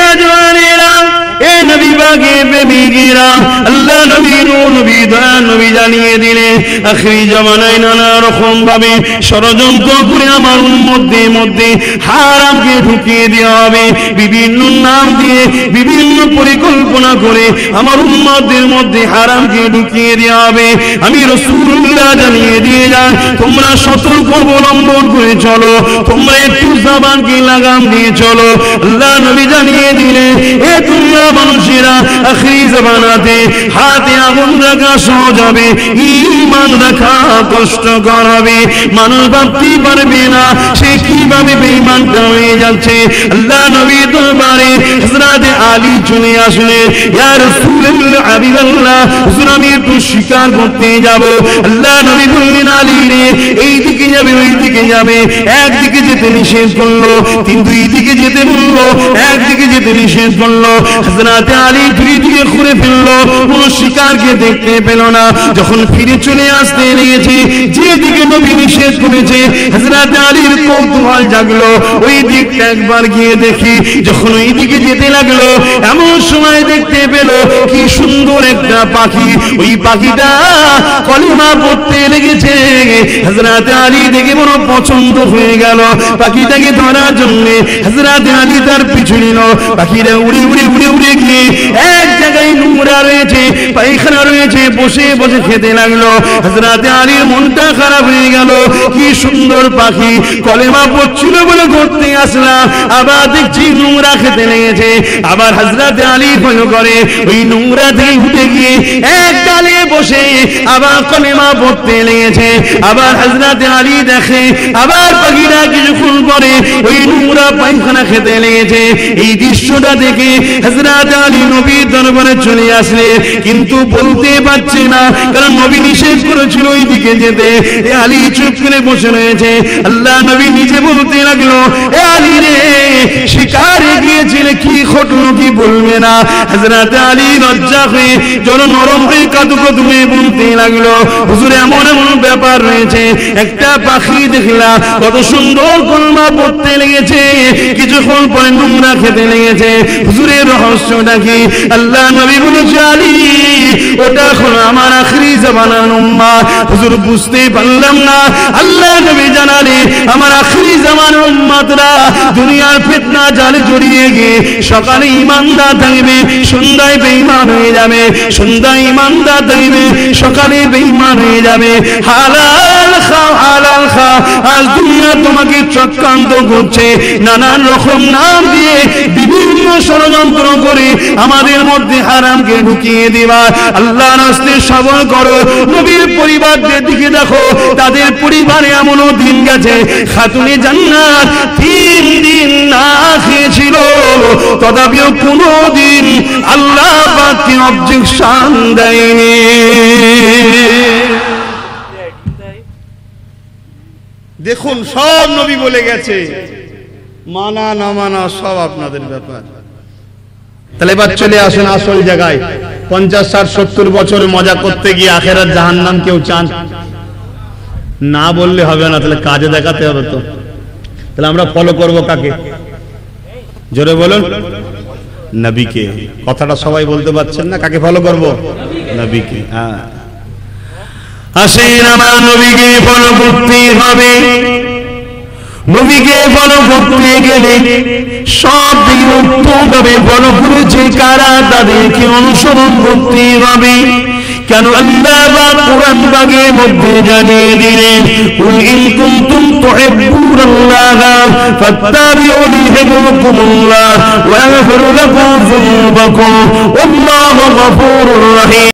নজওয়ানেরা, এ নবী বাগে প্রেমিকেরা, আল্লাহ নবী নূর নবী দয়ার নবী জানিয়ে দিলে আখিরি জামানায় নানা রকম ভাবে ষড়যন্ত্র করে আমার উম্মতদের মধ্যে হারামকে ঢুকিয়ে দেওয়া হবে। বিভিন্ন নাম দিয়ে বিভিন্ন পরিকল্পনা করে আমার উম্মতদের মধ্যে হারামকে ঢুকিয়ে দেওয়া হবে। আমি রাসূলুল্লাহ জানিয়ে দিয়ে যান, তোমরা সতর্ক অবলম্বন করে চলো, তোমরা একটু জবানকে লাগাম দিয়ে চলো। আল্লাহ নবী জানিয়ে দিলে, এ তোমরা মানুষেরা আখিরি জামানাতে হাতে আগুন রাখা সহজ হবে, ঈমান রাখা কষ্টকর হবে। মানুষ ভাবতেই পারবে না সে কিভাবে বেঈমানটা হয়ে যাচ্ছে। আল্লাহ নবী দরবারে হযরত আলী চলে আসলেন, ইয়া রাসূলুল্লাহ হাবিবাল্লাহ, হুজুর আমি একটু শিকার করতে যাব। আল্লাহ নবী বললেন, আলী রে, এই দিকে যাবে ওই দিকে যাবে, একদিকে যেতে নিষেধ করলো, কিন্তু এই দিকে যেতে বললো, একদিকে যেতে নিষেধ করলো। হযরত আলী দুই দিকে ঘুরে ফেললো, কোন শিকারকে দেখতে পেল না। যখন ফিরে চলে আসতে লেগেছে যেদিকে নবী নিষেধ করেছে, হযরত আলীর কৌতূহল জাগলো, ওই দিকটা একবার গিয়ে দেখি। যখন ওই দিকে যেতে লাগলো, এমন সময় দেখতে পেল কি সুন্দর একটা পাখি, ওই পাখিটা কলিমা পড়তে লেগেছে। হযরত আলী দেখে বড় পছন্দ হয়ে গেল, পাখিটাকে ধরার জন্য হযরত আলী তার পিছু নিল। পাখিটা উড়ে উড়ে উড়ে উড়ে গিয়ে এক জায়গায় নোংরা রয়েছে, পায়খানা রয়েছে, বসে বসে খেতে লাগলো। হযরত আলীর মনটা খারাপ হয়ে গেল, কি সুন্দর পাখি, কলেমা পড়ছিল বলে ঘুরতে আসলাম, আবার দেখছি নোংরা খেতে লেগেছে। আবার হযরত আলী ভয় করে ওই নোংরা থেকে উঠে গিয়ে এক ডালে বসে আবার কলেমা পড়তে লেগেছে। আবার হযরত আলী দেখে আবার পাখিরা কিছুক্ষণ পরে ওই নোংরা পায়খানা খেতে লেগেছে। এই দৃশ্যটা দেখে হযরত আলী নবীর দরবারে চলে আসলে, কিন্তু বলতে পারছে না, কারণ নবী নিষেধ করেছিল ওই দিকে যেতে। এ আলী চুপ করে বসে রয়েছে। আল্লাহ নবী নিজে বলতে লাগলো, এ আলী রে, শিকারে গিয়েছিলে, কি ঘটলো কি বলবে না? হযরত আলী লজ্জা হয়ে যেন নরম হয়ে কাঁদু কাঁদু হয়ে বলতে লাগলো, হুজুর এমন এমন ব্যাপার রয়েছে, একটা পাখি দেখলাম কত সুন্দর কলমা পড়তে লেগেছে, কিছুক্ষণ পরে নোংরা খেতে লেগেছে, হুজুরের রহস্যটা কি? আল্লাহ নবী বলেছে, আলী ওটা হলো আমার আখিরি জামানার উম্মত। হুজুর বুঝতে পারলাম না। আল্লাহ নবী জানালে আমার আখিরি জামানার উম্মতরা দুনিয়ার ফিতনা জালে জড়িয়ে গিয়ে সকালে ঈমানদার থাকবে, সন্ধ্যায় বেঈমান হয়ে যাবে, সন্ধ্যায় ঈমানদার থাকবে, সকালে বেঈমান হয়ে যাবে। হালাল খাও হালাল খাও, আজ দুনিয়া তোমাকে চক্রান্ত করছে, নানান রকম নাম দিয়ে বিভিন্ন ষড়যন্ত্র করে আমাদের মধ্যে হারামকে ঢুকিয়ে দেওয়া। আল্লাহর রাস্তে সবর করো। নবীর পরিবারদের দিকে দেখো, তাদের পরিবারে এমনও দিন গেছে খাতুনে জান্নাত 3 দিন না খেয়েছিল, তথাপিও কোনদিন আল্লাহ পাককে অবজেকশন দেয়নি। দেখুন, সব নবী বলে গেছে, মানা না মানা সব আপনাদের ব্যাপার। তাহলে এবার চলে আসেন আসল জায়গায়। 50, 60, 70 বছর মজা করতে গিয়ে আখেরাত জাহান্নাম কেউ চান? না বললে হবে না, তাহলে কাজে দেখাতে হবে। তো তাহলে আমরা ফলো করব কাকে? জোরে বলুন, নবীকে। কথাটা সবাই বলতে পারছেন না, কাকে ফলো করব? নবীকে। হ্যাঁ, আসেন আমার নবীকে ফলো করতে হবে। নবীকে ফলো করতে গেলে সব দিকে উত্তমভাবে ফলো করেছে কারা, তাদেরকে অনুসরণ করতে হবে। কেন আল্লাহ পাক কোরআন পাকের মধ্যে জানিয়ে দিলেন, কুল ইন কুনতুম তুহিব্বুনাল্লাহ ফাত্তাবিউনি ইউহিব্বুকুমুল্লাহ ওয়া ইয়াগফির লাকুম যুনুবাকুম ওয়াল্লাহু গফুরুর রহিম।